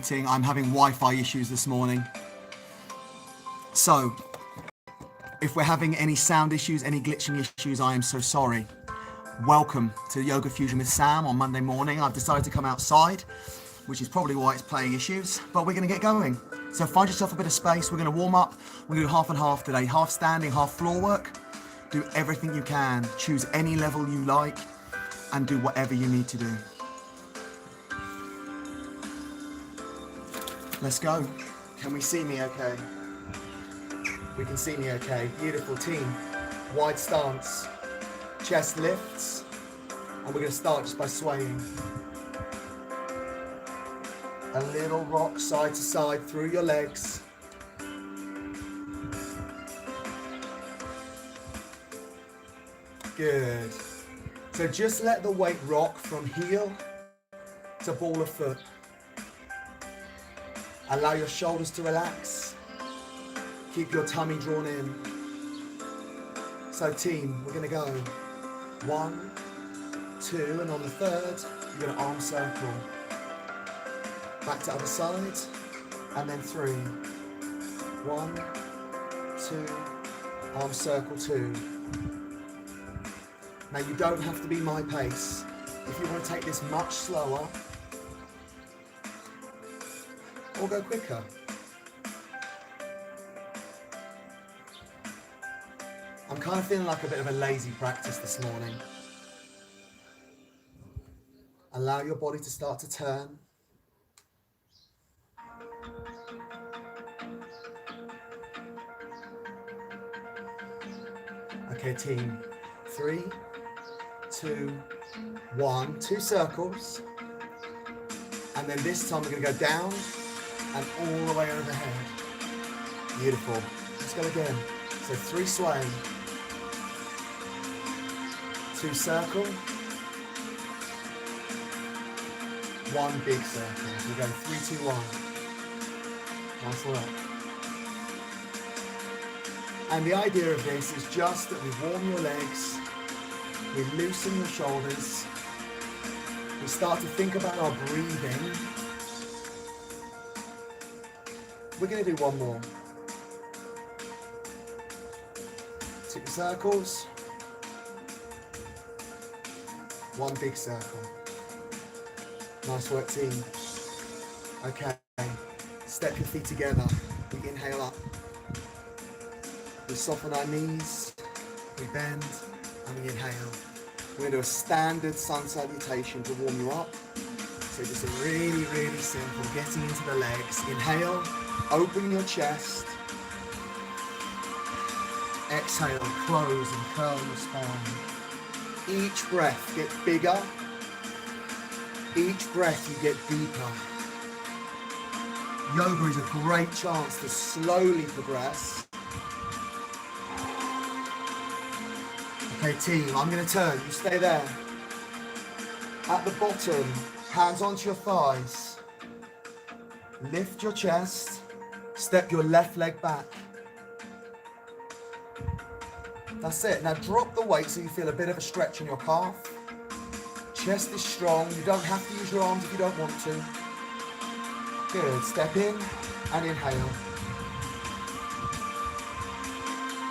meeting. I'm having Wi-Fi issues this morning. So, if we're having any sound issues, any glitching issues, I am so sorry. Welcome to Yoga Fusion with Sam on Monday morning. I've decided to come outside, which is probably why it's playing issues, but we're gonna get going. So find yourself a bit of space. We're gonna warm up. We're gonna do half and half today. Half standing, half floor work. Do everything you can. Choose any level you like and do whatever you need to do. Let's go. Can we see me okay? We can see me okay. Beautiful team. Wide stance. Chest lifts. And we're gonna start just by swaying. A little rock side to side through your legs. Good. So just let the weight rock from heel to ball of foot. Allow your shoulders to relax. Keep your tummy drawn in. So team, we're gonna go 1, 2, and on the third, you're gonna arm circle. Back to other side, and then 3. 1, 2, arm circle 2. Now you don't have to be my pace. If you want to take this much slower, or go quicker. I'm kind of feeling like a bit of a lazy practice this morning. Allow your body to start to turn. Okay, team. 3, 2, 1. 2 circles. And then this time we're going to go down and all the way overhead. Beautiful. Let's go again. So 3 sway. 2 circle. 1 big circle. So we're going 3, 2, 1. Nice work. And the idea of this is just that we warm your legs, we loosen your shoulders, we start to think about our breathing. We're going to do one more. 2 circles, 1 big circle. Nice work, team. Okay, step your feet together. We inhale up. We soften our knees, we bend, and we inhale. We're going to do a standard sun salutation to warm you up. So just a really, really simple, getting into the legs. Inhale, open your chest. Exhale, close and curl your spine. Each breath gets bigger. Each breath you get deeper. Yoga is a great chance to slowly progress. Okay, team, I'm going to turn. You stay there. At the bottom, hands onto your thighs. Lift your chest. Step your left leg back. That's it. Now drop the weight so you feel a bit of a stretch in your calf. Chest is strong. You don't have to use your arms if you don't want to. Good. Step in and inhale.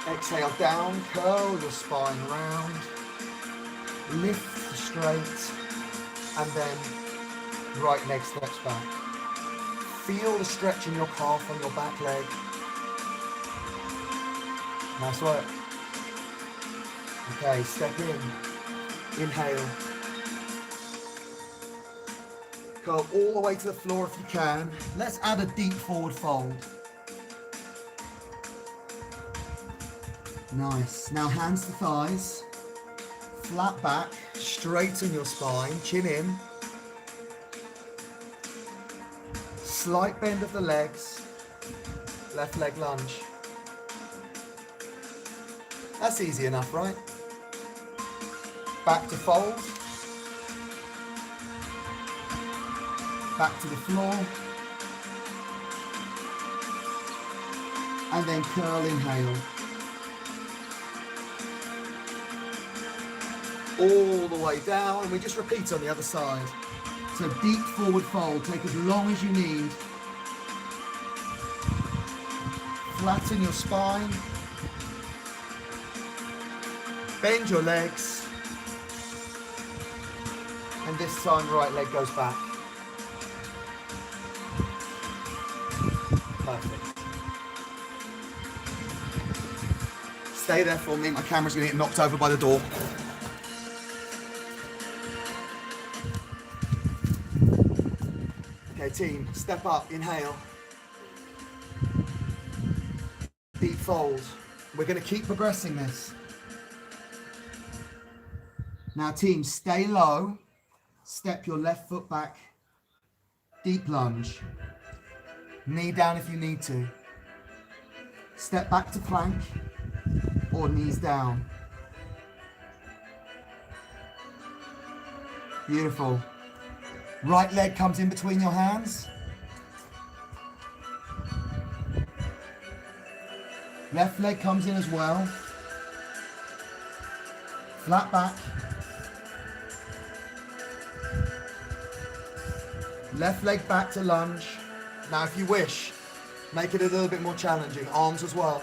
Exhale down, curl your spine round, lift straight, and then right leg steps back. Feel the stretch in your calf on your back leg. Nice work. Okay, step in, inhale. Go all the way to the floor if you can. Let's add a deep forward fold. Nice. Now hands to thighs, flat back, straighten your spine, chin in. Slight bend of the legs, left leg lunge. That's easy enough, right? Back to fold. Back to the floor. And then curl, inhale. All the way down, and we just repeat on the other side. So deep forward fold, take as long as you need. Flatten your spine. Bend your legs. And this time, right leg goes back. Perfect. Stay there for me. My camera's going to get knocked over by the door. Okay, team, step up, inhale. Deep fold. We're going to keep progressing this. Now, team, stay low. Step your left foot back. Deep lunge. Knee down if you need to. Step back to plank or knees down. Beautiful. Right leg comes in between your hands. Left leg comes in as well. Flat back. Left leg back to lunge. Now if you wish, make it a little bit more challenging. Arms as well.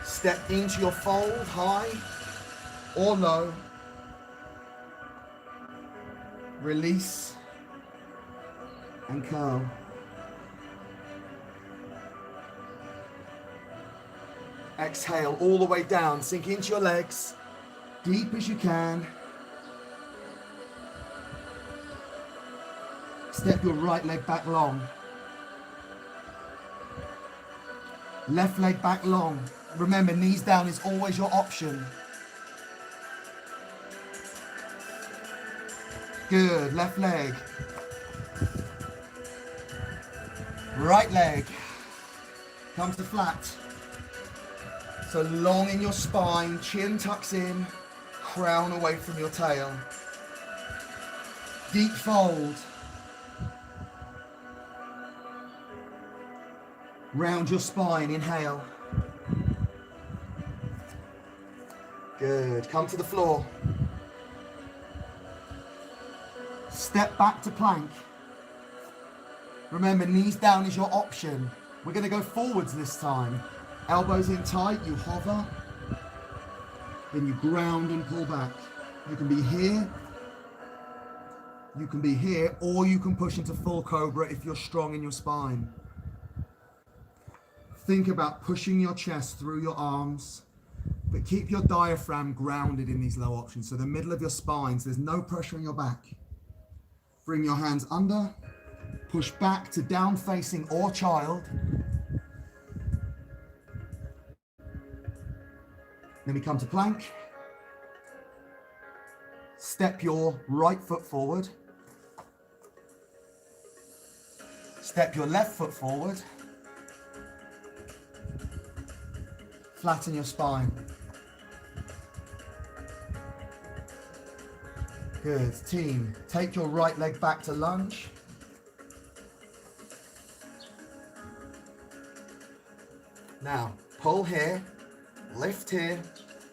Step into your fold, high or low. Release and curl. Exhale all the way down. Sink into your legs, deep as you can. Step your right leg back long. Left leg back long. Remember, knees down is always your option. Good, left leg. Right leg. Comes to flat. So long in your spine, chin tucks in, crown away from your tail. Deep fold. Round your spine, inhale. Good, come to the floor. Step back to plank. Remember, knees down is your option. We're going to go forwards this time. Elbows in tight, you hover. Then you ground and pull back. You can be here. You can be here, or you can push into full cobra if you're strong in your spine. Think about pushing your chest through your arms, but keep your diaphragm grounded in these low options. So the middle of your spine, so there's no pressure on your back. Bring your hands under, push back to down facing or child. Then we come to plank. Step your right foot forward. Step your left foot forward. Flatten your spine. Good, team. Take your right leg back to lunge. Now, pull here, lift here,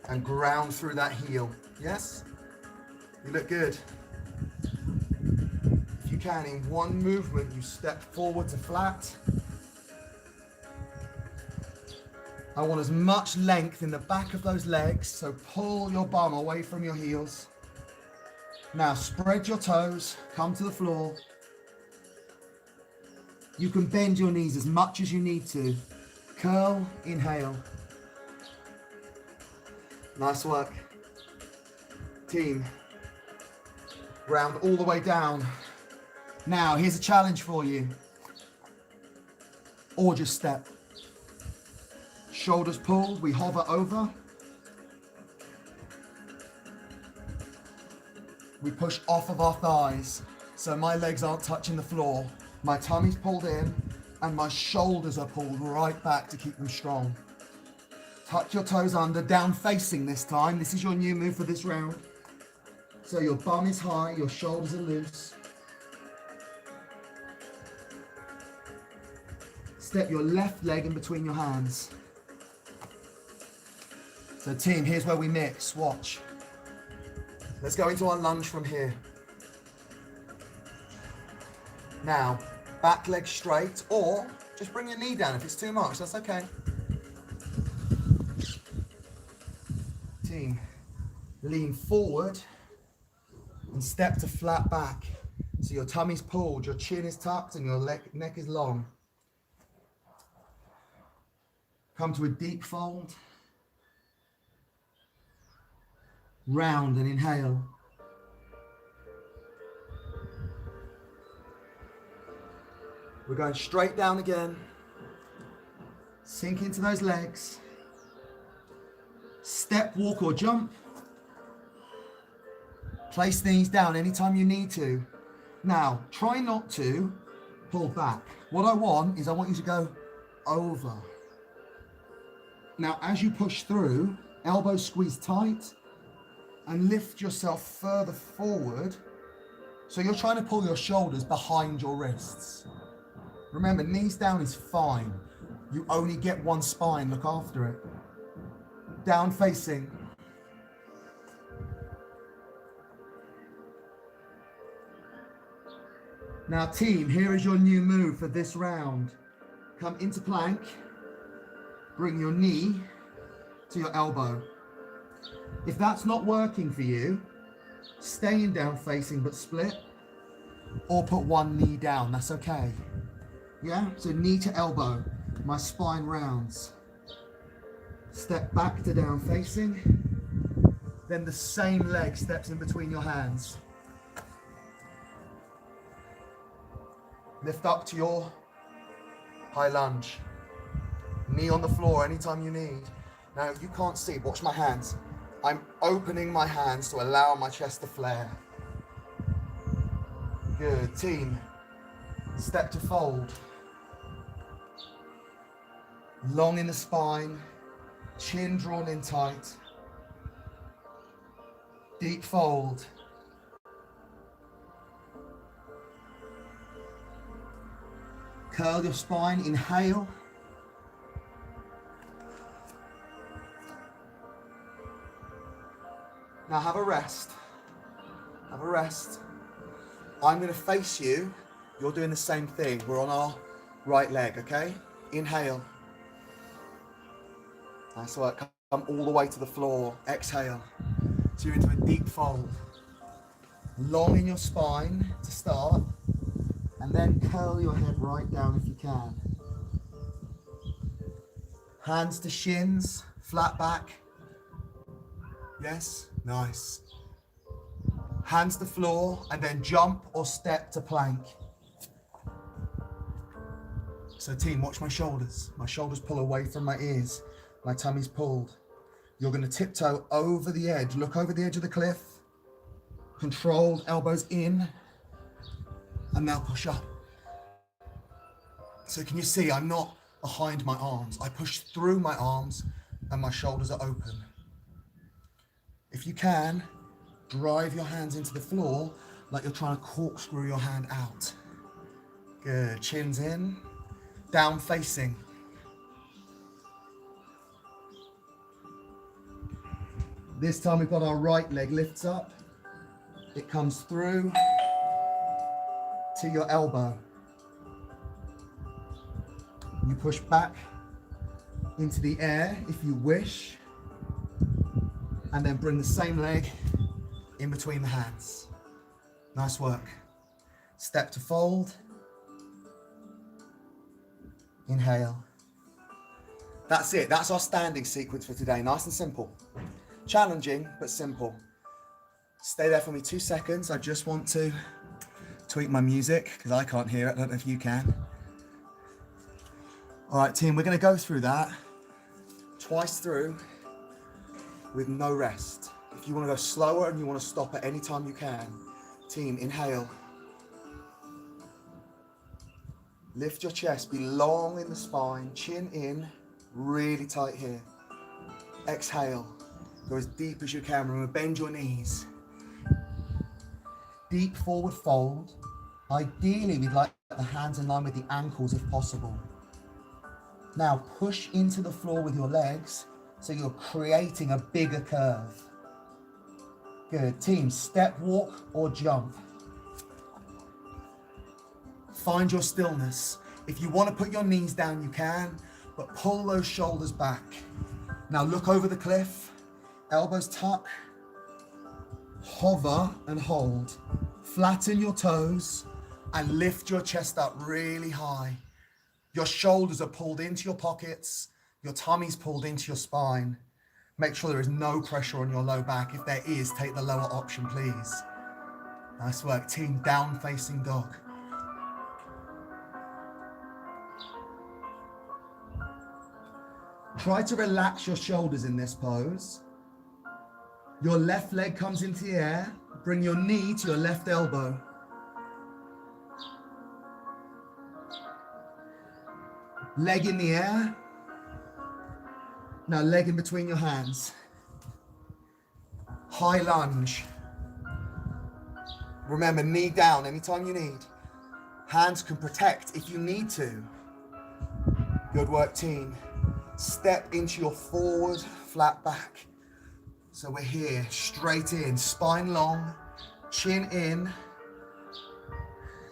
and ground through that heel. Yes? You look good. If you can, in one movement, you step forward to flat. I want as much length in the back of those legs, so pull your bum away from your heels. Now spread your toes, come to the floor. You can bend your knees as much as you need to. Curl, inhale. Nice work. Team, round all the way down. Now here's a challenge for you. Or just step. Shoulders pulled, we hover over. We push off of our thighs, so my legs aren't touching the floor. My tummy's pulled in, and my shoulders are pulled right back to keep them strong. Tuck your toes under, down facing this time. This is your new move for this round. So your bum is high, your shoulders are loose. Step your left leg in between your hands. So team, here's where we mix, watch. Let's go into our lunge from here. Now, back leg straight, or just bring your knee down if it's too much, that's okay. Team, lean forward and step to flat back. So your tummy's pulled, your chin is tucked, and your neck is long. Come to a deep fold. Round and inhale. We're going straight down again. Sink into those legs. Step, walk or jump. Place these down anytime you need to. Now, try not to pull back. What I want you to go over. Now, as you push through, elbows squeeze tight and lift yourself further forward. So you're trying to pull your shoulders behind your wrists. Remember, knees down is fine. You only get one spine, look after it. Down facing. Now team, here is your new move for this round. Come into plank, bring your knee to your elbow. If that's not working for you, stay in down facing but split, or put one knee down, that's okay. Yeah, so knee to elbow, my spine rounds. Step back to down facing, then the same leg steps in between your hands. Lift up to your high lunge. Knee on the floor anytime you need. Now, if you can't see, watch my hands. I'm opening my hands to allow my chest to flare. Good, team. Step to fold. Long in the spine, chin drawn in tight. Deep fold. Curl your spine, inhale. Now have a rest. Have a rest. I'm going to face you. You're doing the same thing. We're on our right leg, okay? Inhale. Nice work. Come all the way to the floor. Exhale. So you're into a deep fold. Long in your spine to start. And then curl your head right down if you can. Hands to shins, flat back. Yes, nice. Hands to floor and then jump or step to plank. So team, watch my shoulders. My shoulders pull away from my ears. My tummy's pulled. You're going to tiptoe over the edge. Look over the edge of the cliff. Controlled, elbows in. And now push up. So can you see, I'm not behind my arms. I push through my arms and my shoulders are open. If you can, drive your hands into the floor like you're trying to corkscrew your hand out. Good, chins in, down facing. This time we've got our right leg lifts up. It comes through to your elbow. You push back into the air if you wish, and then bring the same leg in between the hands. Nice work. Step to fold. Inhale. That's it. That's our standing sequence for today. Nice and simple. Challenging, but simple. Stay there for me 2 seconds. I just want to tweak my music because I can't hear it. I don't know if you can. All right, team, we're going to go through that twice through with no rest. If you want to go slower and you want to stop at any time you can. Team, inhale. Lift your chest, be long in the spine, chin in, really tight here. Exhale, go as deep as you can. Remember, bend your knees. Deep forward fold. Ideally, we'd like the hands in line with the ankles if possible. Now push into the floor with your legs so you're creating a bigger curve. Good. Team, step, walk, or jump. Find your stillness. If you want to put your knees down, you can, but pull those shoulders back. Now look over the cliff, elbows tuck, hover and hold. Flatten your toes and lift your chest up really high. Your shoulders are pulled into your pockets, your tummy's pulled into your spine. Make sure there is no pressure on your low back. If there is, take the lower option, please. Nice work, team. Down facing dog. Try to relax your shoulders in this pose. Your left leg comes into the air. Bring your knee to your left elbow. Leg in the air. Now leg in between your hands. High lunge. Remember, knee down anytime you need. Hands can protect if you need to. Good work, team. Step into your forward flat back. So we're here, straight in, spine long, chin in.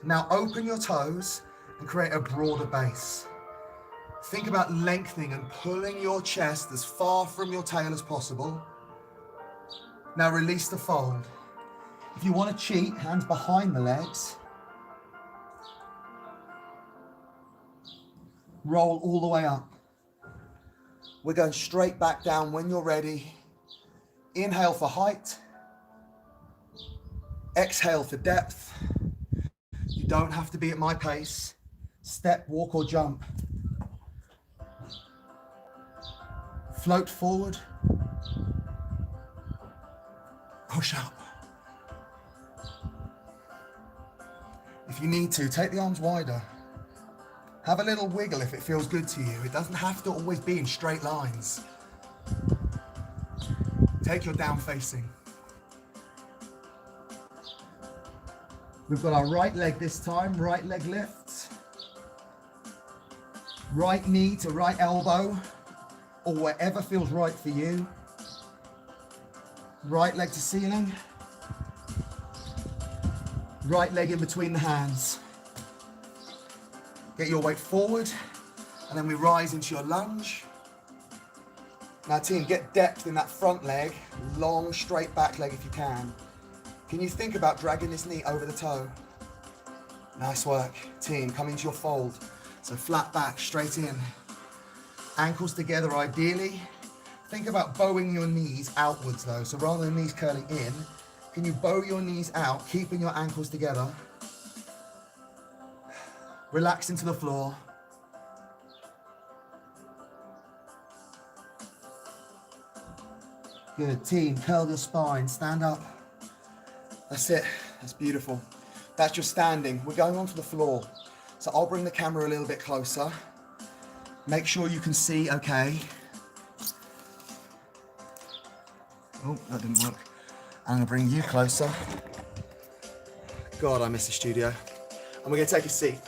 Now open your toes and create a broader base. Think about lengthening and pulling your chest as far from your tail as possible. Now release the fold. If you want to cheat, hands behind the legs. Roll all the way up. We're going straight back down when you're ready. Inhale for height. Exhale for depth. You don't have to be at my pace. Step, walk, or jump. Float forward. Push up. If you need to, take the arms wider. Have a little wiggle if it feels good to you. It doesn't have to always be in straight lines. Take your down facing. We've got our right leg this time, right leg lifts. Right knee to right elbow, or wherever feels right for you. Right leg to ceiling. Right leg in between the hands. Get your weight forward, and then we rise into your lunge. Now team, get depth in that front leg, long straight back leg if you can. Can you think about dragging this knee over the toe? Nice work. Team, come into your fold. So flat back, straight in. Ankles together ideally. Think about bowing your knees outwards though. So rather than knees curling in, can you bow your knees out, keeping your ankles together? Relax into the floor. Good, team, curl your spine, stand up. That's it, that's beautiful. That's your standing. We're going onto the floor. So I'll bring the camera a little bit closer. Make sure you can see okay. Oh, that didn't work. I'm gonna bring you closer. God, I miss the studio. And we're gonna take a seat.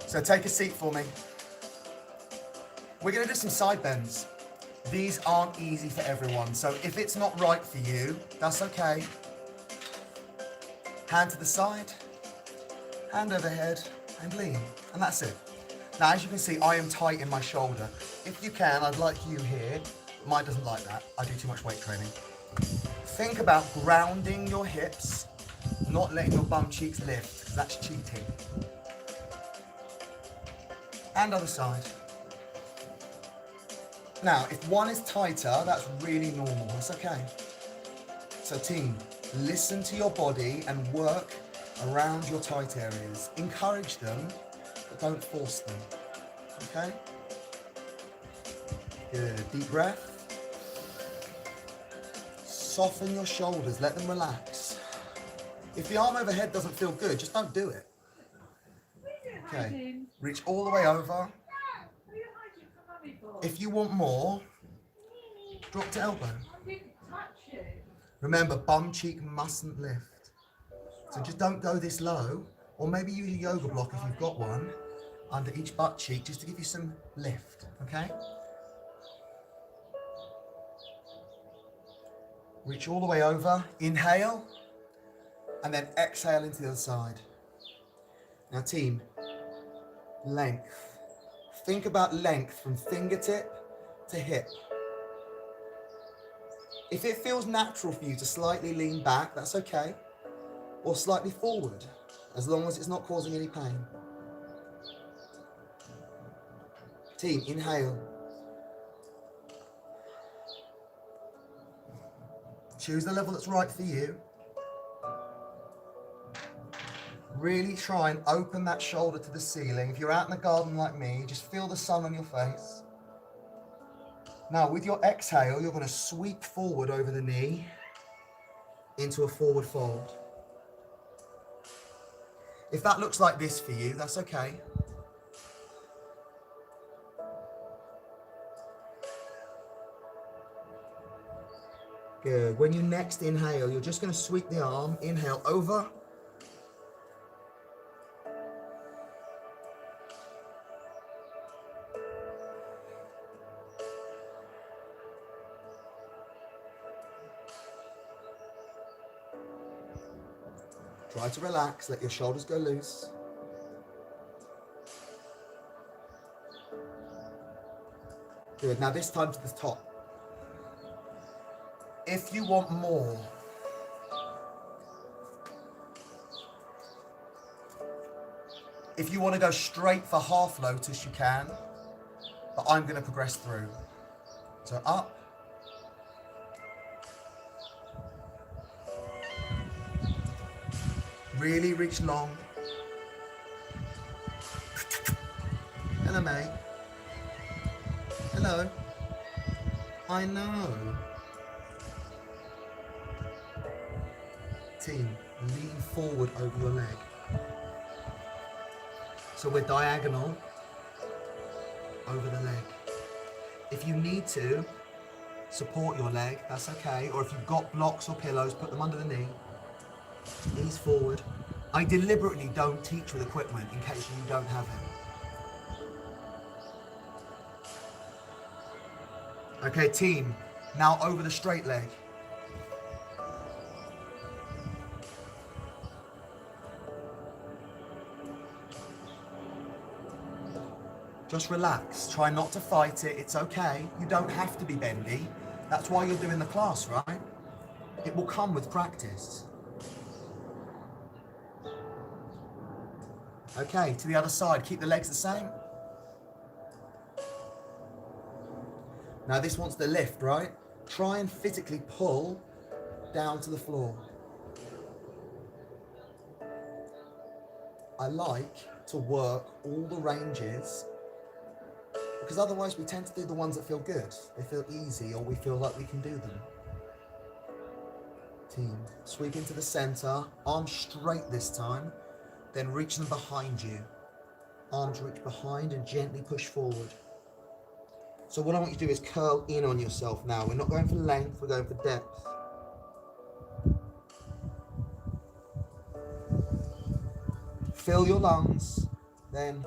So take a seat for me. We're gonna do some side bends. These aren't easy for everyone, so if it's not right for you, that's okay. Hand to the side, hand overhead, and lean, and that's it. Now, as you can see, I am tight in my shoulder. If you can, I'd like you here. Mine doesn't like that. I do too much weight training. Think about grounding your hips, not letting your bum cheeks lift, because that's cheating. And other side. Now, if one is tighter, that's really normal, that's okay. So team, listen to your body and work around your tight areas. Encourage them, but don't force them, okay? Good, deep breath. Soften your shoulders, let them relax. If the arm overhead doesn't feel good, just don't do it. Okay, reach all the way over. If you want more, drop to elbow. Remember, bum cheek mustn't lift. So just don't go this low, Or maybe use a yoga block if you've got one under each butt cheek just to give you some lift, okay? Reach all the way over, inhale, and then exhale into the other side. Now team, length. Think about length from fingertip to hip. If it feels natural for you to slightly lean back, that's okay. Or slightly forward, as long as it's not causing any pain. Team, inhale. Choose the level that's right for you. Really try and open that shoulder to the ceiling. If you're out in the garden like me, just feel the sun on your face. Now, with your exhale, you're going to sweep forward over the knee into a forward fold. If that looks like this for you, that's okay. Good. When you next inhale, you're just going to sweep the arm. Inhale over. Try to relax, let your shoulders go loose. Good. Now this time to the top. If you want more, if you want to go straight for half lotus, you can, but I'm going to progress through. So up. Really reach long. Hello, mate. Hello. I know. Team, lean forward over your leg. So we're diagonal over the leg. If you need to support your leg, that's okay. Or if you've got blocks or pillows, put them under the knee. Ease forward. I deliberately don't teach with equipment in case you don't have it. Okay, team, now over the straight leg. Just relax, try not to fight it, it's okay. You don't have to be bendy. That's why you're doing the class, right? It will come with practice. Okay, to the other side, keep the legs the same. Now this wants the lift, right? Try and physically pull down to the floor. I like to work all the ranges because otherwise we tend to do the ones that feel good. They feel easy or we feel like we can do them. Team, sweep into the center, arms straight this time. Then reach them behind you. Arms reach behind and gently push forward. So what I want you to do is curl in on yourself now. We're not going for length, we're going for depth. Fill your lungs, then...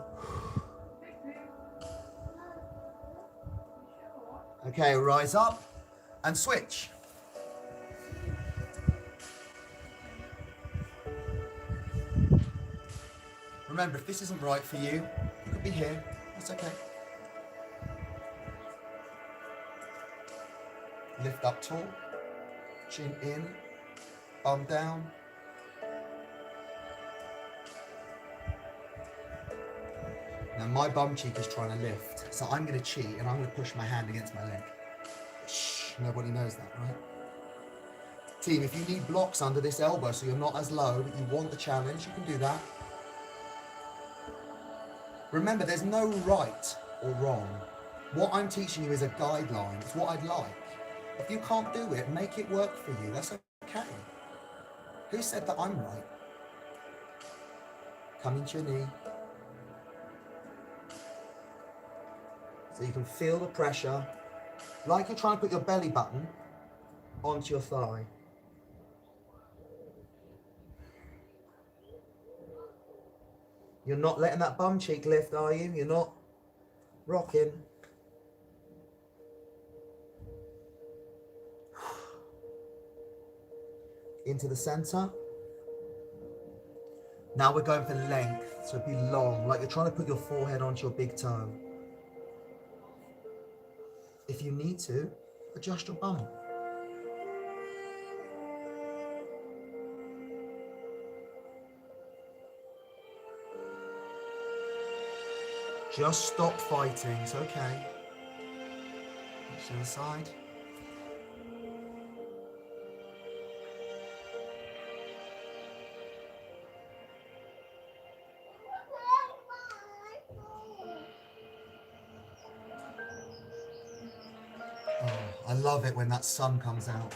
Okay, rise up and switch. Remember, if this isn't right for you, you could be here. That's okay. Lift up tall, chin in, bum down. Now my bum cheek is trying to lift, so I'm going to cheat and I'm going to push my hand against my leg. Shh, nobody knows that, right? Team, if you need blocks under this elbow so you're not as low, but you want the challenge, you can do that. Remember, there's no right or wrong. What I'm teaching you is a guideline. It's what I'd like. If you can't do it, make it work for you. That's okay. Who said that I'm right? Come into your knee. So you can feel the pressure. Like you're trying to put your belly button onto your thigh. You're not letting that bum cheek lift, are you? You're not rocking. Into the center. Now we're going for length, so it'd be long, like you're trying to put your forehead onto your big toe. If you need to, adjust your bum. Just stop fighting, it's okay. To the side. Oh, I love it when that sun comes out.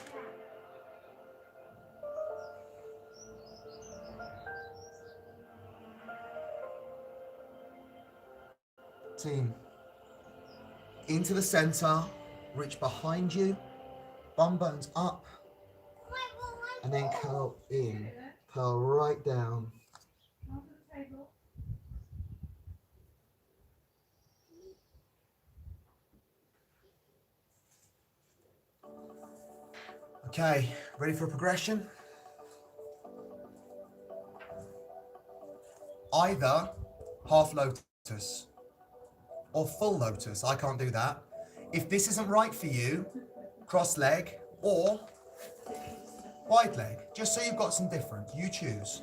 Team, into the center, reach behind you, bum bones up, and then curl in, curl right down. Okay, ready for a progression? Either half lotus or full lotus. I can't do that. If this isn't right for you, cross leg or wide leg, just so you've got some different. You choose.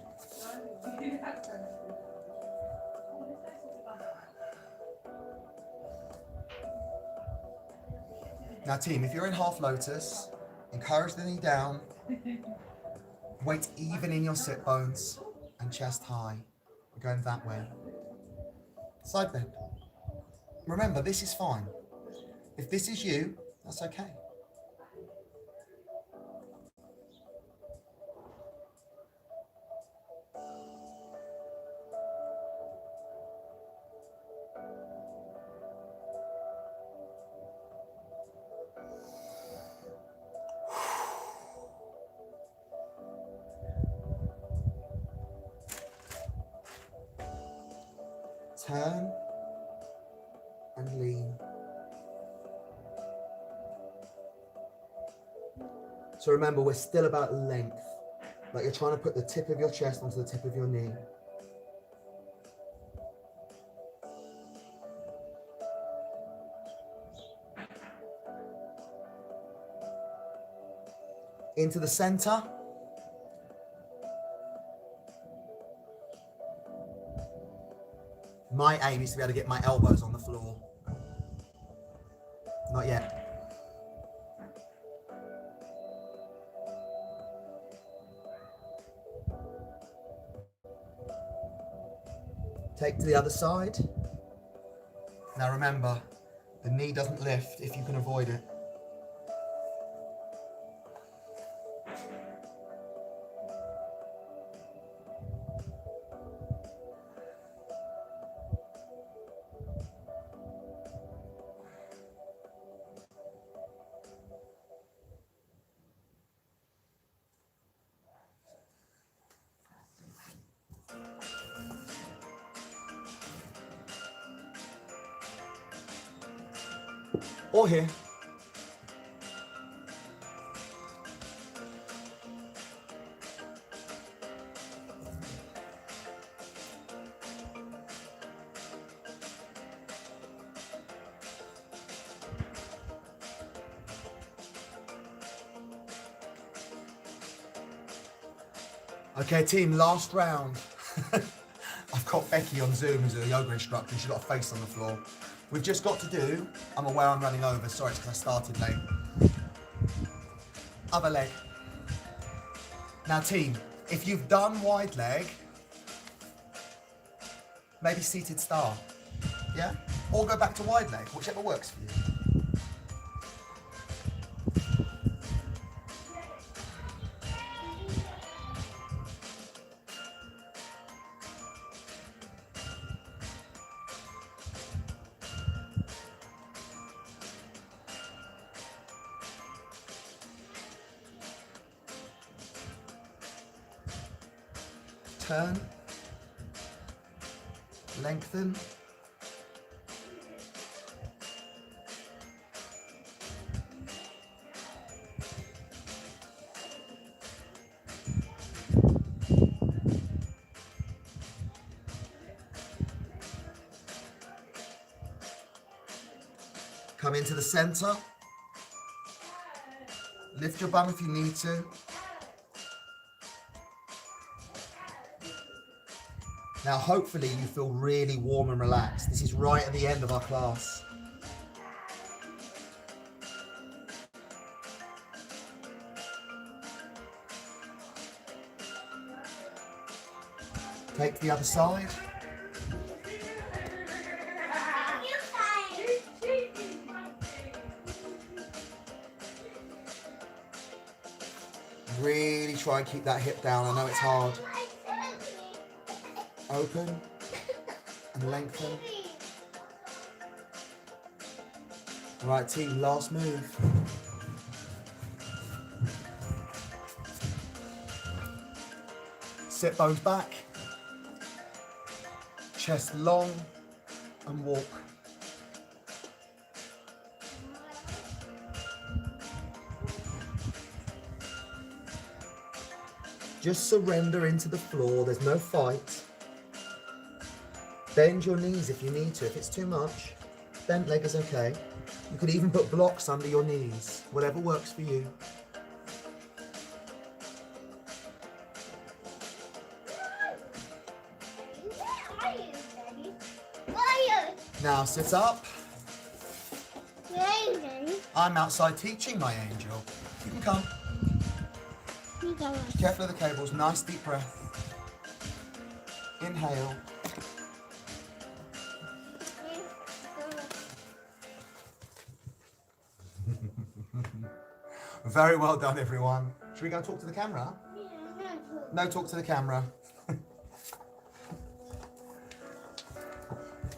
Now team, if you're in half lotus, encourage the knee down, weight even in your sit bones and chest high. We're going that way. Side bend. Remember, this is fine. If this is you, that's okay. Turn and lean. So remember, we're still about length. Like you're trying to put the tip of your chest onto the tip of your knee. Into the center. My aim is to be able to get my elbows on the floor. Not yet. Take to the other side. Now remember, the knee doesn't lift if you can avoid it. Or here. Okay, team, last round. I've got Becky on Zoom, who's a yoga instructor. She's got a face on the floor. We've just got to do, I'm aware I'm running over, sorry, it's because I started late. Other leg. Now team, if you've done wide leg, maybe seated star, yeah? Or go back to wide leg, whichever works for you. Turn Lengthen. Come into the center. Lift your bum if you need to. Now, hopefully you feel really warm and relaxed. This is right at the end of our class. Take the other side. Really try and keep that hip down. I know it's hard. Open and lengthen. Right, team, last move. Sit bones back. Chest long and walk. Just surrender into the floor. There's no fight. Bend your knees if you need to. If it's too much, bent leg is okay. You could even put blocks under your knees, whatever works for you. Now sit up. I'm outside teaching, my angel. You can come. Careful of the cables. Nice deep breath. Inhale. Very well done, everyone. Should we go talk to the camera? No, talk to the camera.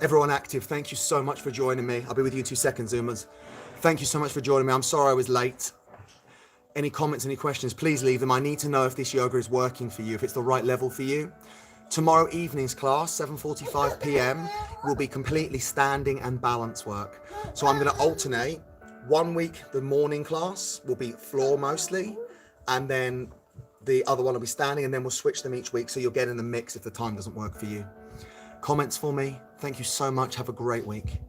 Everyone active, thank you so much for joining me. I'll be with you in 2 seconds, Zoomers. Thank you so much for joining me. I'm sorry I was late. Any comments, any questions, please leave them. I need to know if this yoga is working for you, if it's the right level for you. Tomorrow evening's class, 7:45 p.m, will be completely standing and balance work. So I'm going to alternate. 1 week, the morning class will be floor mostly, and then the other one will be standing, and then we'll switch them each week so you'll get in the mix if the time doesn't work for you. Comments for me. Thank you so much. Have a great week.